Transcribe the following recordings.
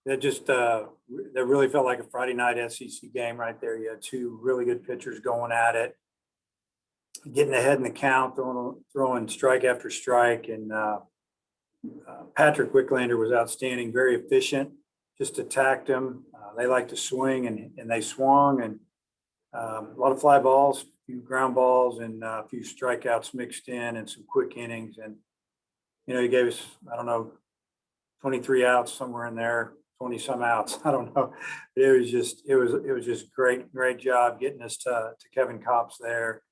that really felt like a Friday night SEC game right there. You had two really good pitchers going at it, getting ahead in the count, throwing strike after strike. And Patrick Wicklander was outstanding, very efficient, just attacked them. They like to swing, and they swung, and a lot of fly balls, a few ground balls, and a few strikeouts mixed in, and some quick innings. And, he gave us, I don't know, 23 outs, somewhere in there, 20 some outs. I don't know. It was just great job getting us to Kevin Kopps there.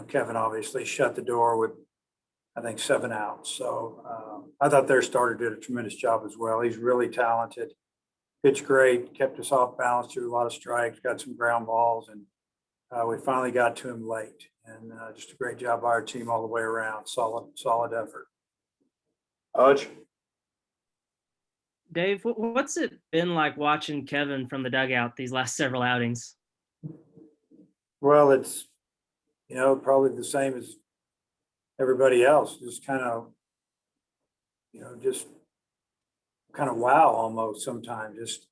Kevin obviously shut the door with, I think, 7 outs. So I thought their starter did a tremendous job as well. He's really talented, pitched great, kept us off balance through a lot of strikes, got some ground balls, and we finally got to him late. And just a great job by our team all the way around. Solid effort. Hodge? Dave, what's it been like watching Kevin from the dugout these last several outings? Well, it's, probably the same as everybody else. Just kind of wow almost sometimes. Just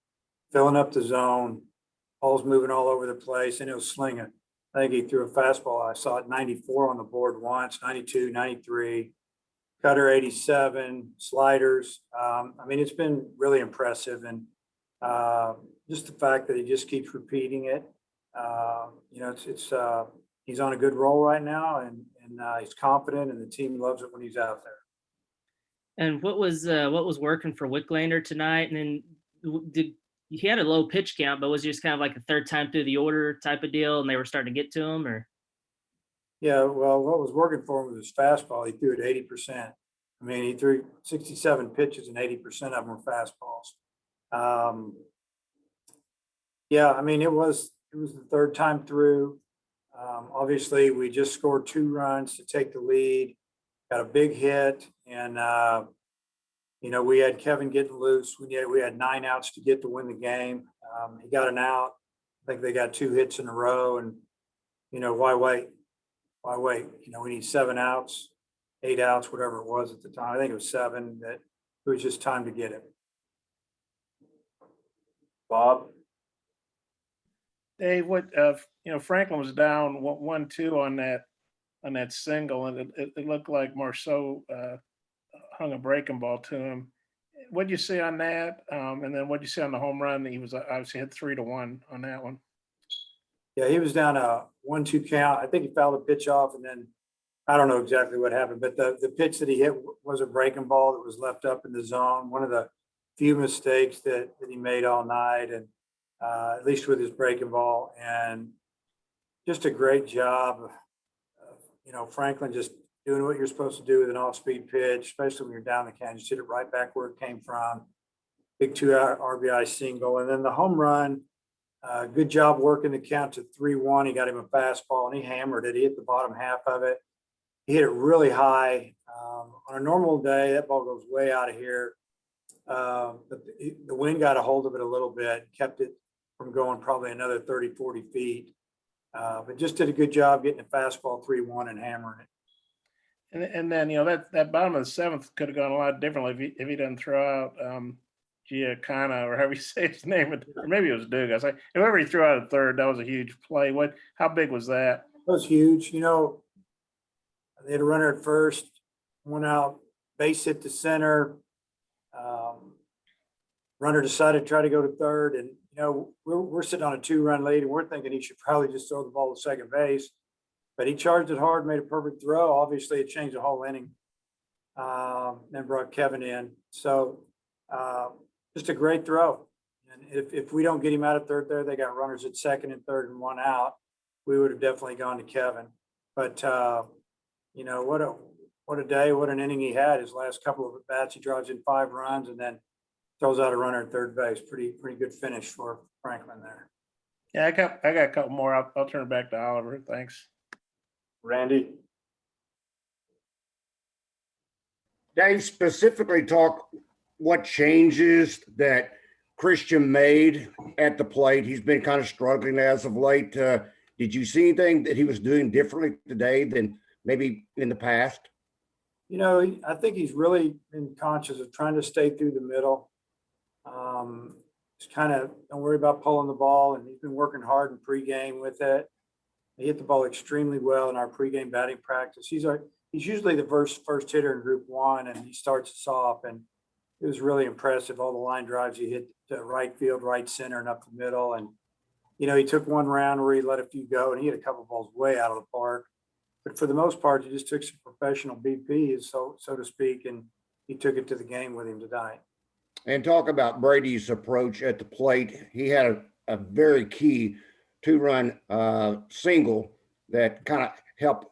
filling up the zone, balls moving all over the place, and it was slinging. I think he threw a fastball. I saw it 94 on the board once, 92, 93, cutter 87, sliders. It's been really impressive. And just the fact that he just keeps repeating it. He's on a good roll right now, and he's confident, and the team loves it when he's out there. And what was working for Wicklander tonight? And then he had a low pitch count, but was it just kind of like a third time through the order type of deal, and they were starting to get to him, or? Yeah, well, what was working for him was his fastball. He threw it 80%. He threw 67 pitches, and 80% of them were fastballs. It was the third time through. Obviously, we just scored 2 runs to take the lead, got a big hit, and we had Kevin getting loose. We had 9 outs to get to win the game. He got an out. I think they got 2 hits in a row, and why wait? Why wait? We need 7 outs, 8 outs, whatever it was at the time. I think it was 7. That it was just time to get him. Bob? Dave, Franklin was down 1-2 on that single, and it looked like Marceau hung a breaking ball to him. What did you see on that? And then what did you see on the home run? He was obviously hit 3-1 on that one. Yeah, he was down a 1-2 count. I think he fouled the pitch off, and then I don't know exactly what happened, but the pitch that he hit was a breaking ball that was left up in the zone. One of the few mistakes that he made all night, and at least with his breaking ball, and just a great job of Franklin just doing what you're supposed to do with an off-speed pitch, especially when you're down the count. Just hit it right back where it came from. Big 2 RBI single, and then the home run. Good job working the count to 3-1. He got him a fastball, and he hammered it. He hit the bottom half of it. He hit it really high. On a normal day, that ball goes way out of here. But the wind got a hold of it a little bit, kept it from going probably another 30, 40 feet. But just did a good job getting a fastball 3-1 and hammering it. And then, that bottom of the 7th could have gone a lot differently if he doesn't throw out Giacana, or however you say his name, or maybe it was Dugas. Whoever he threw out at third, that was a huge play. How big was that? That was huge. They had a runner at first, 1 out, base hit to center. Runner decided to try to go to third, and we're sitting on a 2-run lead, and we're thinking he should probably just throw the ball to second base, but he charged it hard, made a perfect throw. Obviously, it changed the whole inning. Then brought Kevin in, so just a great throw. And if we don't get him out of third there, they got runners at second and third and 1 out. We would have definitely gone to Kevin. But what a day, what an inning he had. His last couple of at bats, he drives in 5 runs and then throws out a runner at third base. Pretty good finish for Franklin there. Yeah, I got a couple more. I'll turn it back to Oliver. Thanks. Randy? Dave, specifically talk what changes that Christian made at the plate. He's been kind of struggling as of late. Did you see anything that he was doing differently today than maybe in the past? I think he's really been conscious of trying to stay through the middle. Just kind of don't worry about pulling the ball, and he's been working hard in pregame with it. He hit the ball extremely well in our pregame batting practice. He's usually the first hitter in Group 1, and he starts us off. And it was really impressive. All the line drives he hit to right field, right center, and up the middle. And he took one round where he let a few go, and he hit a couple balls way out of the park. But for the most part, he just took some professional BPs, so to speak, and he took it to the game with him tonight. And talk about Brady's approach at the plate. He had a very key 2-run single that kind of helped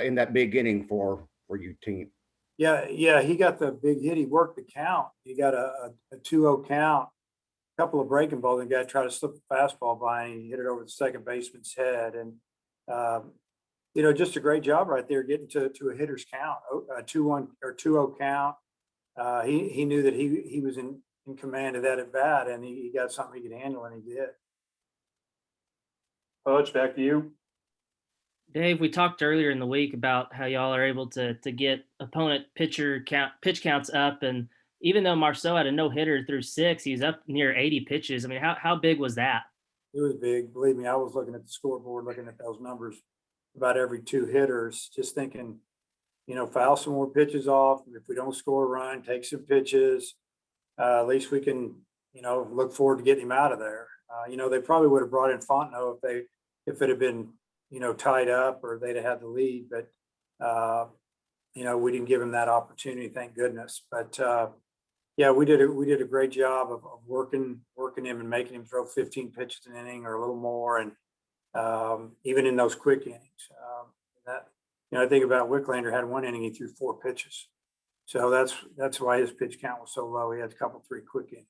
in that big inning for your team. Yeah, he got the big hit. He worked the count. He got a 2-0 count, a couple of breaking balls, and the guy tried to slip a fastball by, and he hit it over the second baseman's head. And just a great job right there getting to a hitter's count, a 2-1 or 2-0 count. He knew that he was in command of that at bat, and he got something he could handle, and he did. Coach, back to you. Dave, we talked earlier in the week about how y'all are able to get opponent pitch counts up, and even though Marceau had a no-hitter through 6, he was up near 80 pitches. I mean, how big was that? It was big. Believe me, I was looking at the scoreboard, looking at those numbers about every 2 hitters, just thinking, foul some more pitches off. If we don't score a run, take some pitches. At least we can, look forward to getting him out of there. They probably would have brought in Fontenot if it had been, tied up or they'd have had the lead. But, we didn't give him that opportunity, thank goodness. But yeah, we did a great job of working him and making him throw 15 pitches an inning or a little more, and even in those quick innings. I think about Wicklander had one inning he threw 4 pitches, so that's why his pitch count was so low. He had a couple 3 quick innings.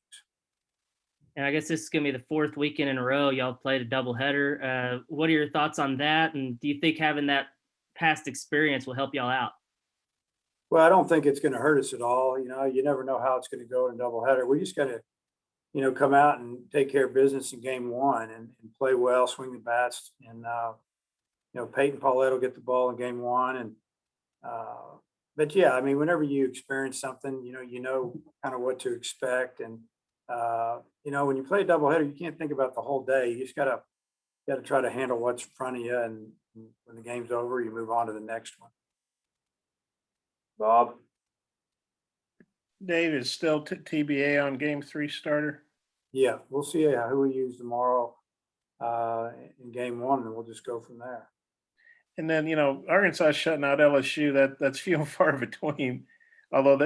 And I guess this is going to be the 4th weekend in a row y'all played a doubleheader. What are your thoughts on that? And do you think having that past experience will help y'all out? Well, I don't think it's going to hurt us at all. You never know how it's going to go in a doubleheader. We just got to, come out and take care of business in game 1 and play well, swing the bats. And, Peyton Paulette will get the ball in game 1. And, but yeah, I mean, whenever you experience something, you know kind of what to expect. And, when you play a doubleheader, you can't think about the whole day. You just got to try to handle what's in front of you. And when the game's over, you move on to the next one. Bob. Dave is still TBA on game 3 starter. Yeah, we'll see who we use tomorrow in game 1, and we'll just go from there. And then, Arkansas shutting out LSU, that's few and far between. Although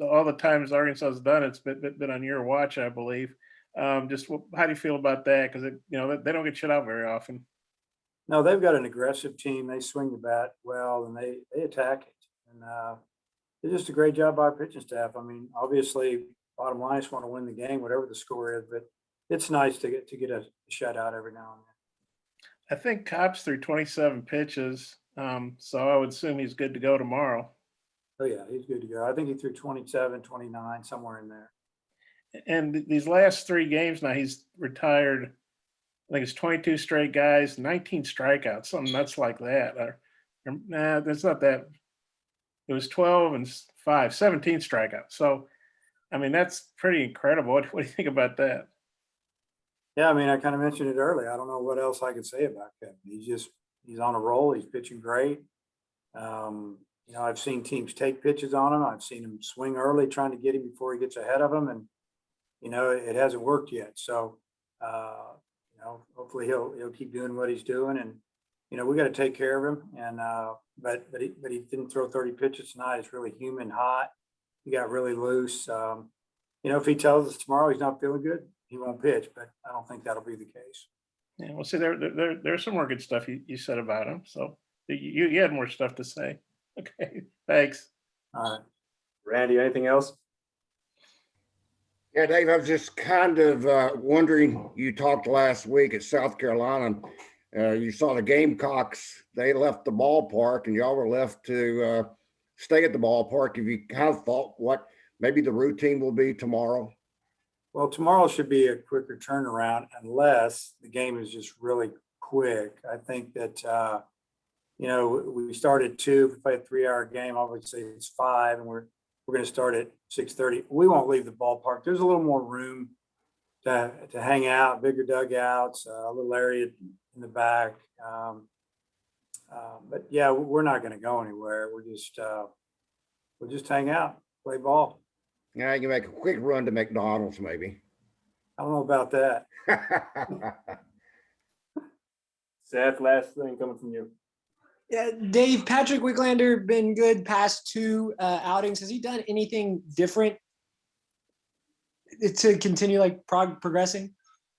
all the times Arkansas has done it's been on your watch, I believe. Just how do you feel about that? Because they don't get shut out very often. No, they've got an aggressive team. They swing the bat well, and they attack it. And it's just a great job by our pitching staff. I mean, obviously, bottom line is want to win the game, whatever the score is. But it's nice to get a shutout every now and then. I think Cobb's threw 27 pitches, so I would assume he's good to go tomorrow. Oh, yeah, he's good to go. I think he threw 27, 29, somewhere in there. And these last 3 games now, he's retired. I think it's 22 straight guys, 19 strikeouts, something nuts like that. Nah, that's not that. It was 12 and 5, 17 strikeouts. So, I mean, that's pretty incredible. What do you think about that? Yeah, I mean, I kind of mentioned it earlier. I don't know what else I could say about Kevin. He's on a roll. He's pitching great. I've seen teams take pitches on him. I've seen him swing early, trying to get him before he gets ahead of him, and it hasn't worked yet. So, hopefully he'll keep doing what he's doing, and we got to take care of him. And but he didn't throw 30 pitches tonight. It's really humid, hot. He got really loose. If he tells us tomorrow he's not feeling good, he won't pitch. But I don't think that'll be the case. Yeah, well, see, there's some more good stuff you said about him. So you had more stuff to say. Okay, thanks. All right. Randy, anything else? Yeah, Dave, I was just kind of wondering, you talked last week at South Carolina. You saw the Gamecocks, they left the ballpark and y'all were left to stay at the ballpark. Have you kind of thought what maybe the routine will be tomorrow? Well, tomorrow should be a quicker turnaround unless the game is just really quick. I think that, you know, we start at 2, if we play a 3-hour game, obviously it's 5, and we're going to start at 6:30. We won't leave the ballpark. There's a little more room to hang out, bigger dugouts, a little area in the back. But yeah, we're not going to go anywhere. We'll just hang out, play ball. Yeah, you can make a quick run to McDonald's, maybe. I don't know about that. Seth, last thing coming from you. Yeah, Dave, Patrick Wicklander been good past 2 outings. Has he done anything different to continue like progressing?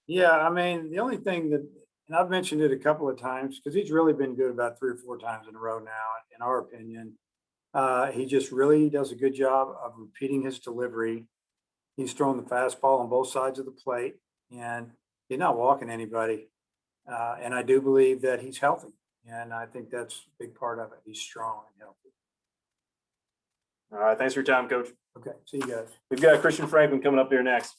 Yeah, I mean, the only thing that, and I've mentioned it a couple of times, because he's really been good about 3 or 4 times in a row now, in our opinion. He just really does a good job of repeating his delivery. He's throwing the fastball on both sides of the plate, and he's not walking anybody. And I do believe that he's healthy, and I think that's a big part of it. He's strong and healthy. All right, thanks for your time, Coach. Okay, see you guys. We've got Christian Franklin coming up here next.